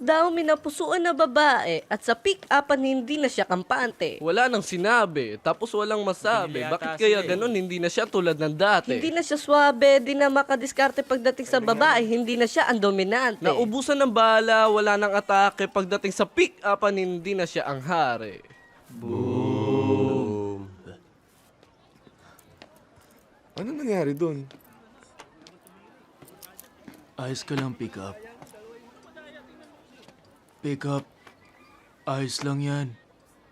daw minapusuan na babae at sa pick-upan hindi na siya kampante. Wala nang sinabi, tapos walang masabi. Binili Bakit yata kaya sila eh. ganun? Hindi na siya tulad ng dati. Hindi na siya swabe, di na makadiskarte pagdating sa babae, hindi na siya ang dominante. Naubusan ng bala, wala nang atake. Pagdating sa pick-upan, hindi na siya ang hari. Ano nangyari doon? Ayos ka lang, pick up. Pick up. Ayos lang yan.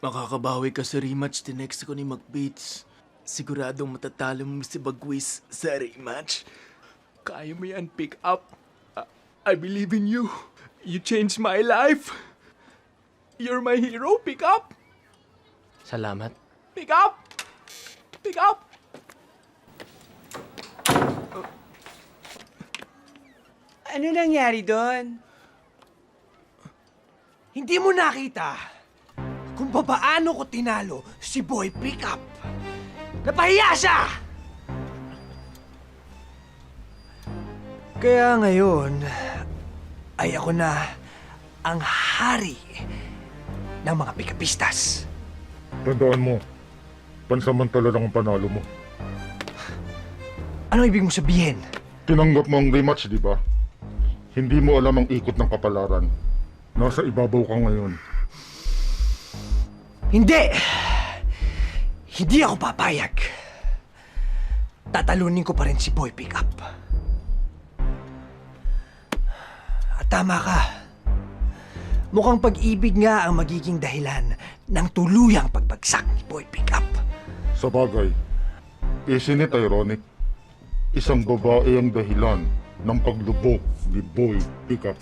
Makakabawi ka sa rematch the next ko ni McBeats. Siguradong matatalo mo si Bagwis sa rematch. Kaya mo yan, pick up. I believe in you. You changed my life. You're my hero, pick up. Salamat. Pick up! Pick up! Ano nangyari doon? Hindi mo nakita kung papaano ko tinalo si Boy Pickup. Napahiya siya! Kaya ngayon, ay ako na ang hari ng mga pikapistas. Tandaan mo, pansamantala lang ang panalo mo. Ano ibig mong sabihin? Tinanggap mo ang rematch, di ba? Hindi mo alam ang ikot ng kapalaran. Nasa ibabaw ka ngayon. Hindi! Hindi ako papayag. Tatalunin ko pa rin si Boy Pickup. At tama ka. Mukhang pag-ibig nga ang magiging dahilan ng tuluyang pagbagsak ni Boy Pickup. Sa bagay, isn't it ironic? Isang babae ang dahilan ng paglubog ni Boy Pickup.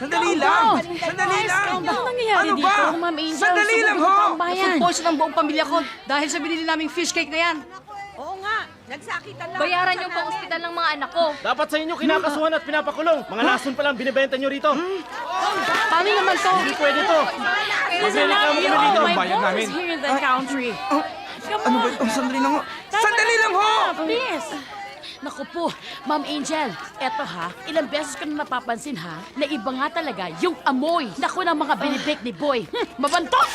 Sandali lang! Sandali lang! Ano nangyayari Ano dito, ba? Ma'am Angel? Sandali lang, ho! Bayan. Food poison ang buong pamilya ko dahil sa binili naming fish cake na yan. Oo nga, nagsakitan lang. Bayaran yung pang-ospital ng mga anak ko. Dapat sa inyo kinakasuhan at pinapakulong. Mga lason pa lang binibenta nyo rito. Paano naman to? Hindi pwede to. Magreklamo kami dito. My Bayad boss namin. is here in the country. Ano ba ito? Sandali lang, ho! Sandali lang, ho! Please. Naku po, Ma'am Angel, eto ha, ilang beses ko na napapansin ha, na iba nga talaga yung amoy. Naku ng mga binibake ni Boy. Mabantot!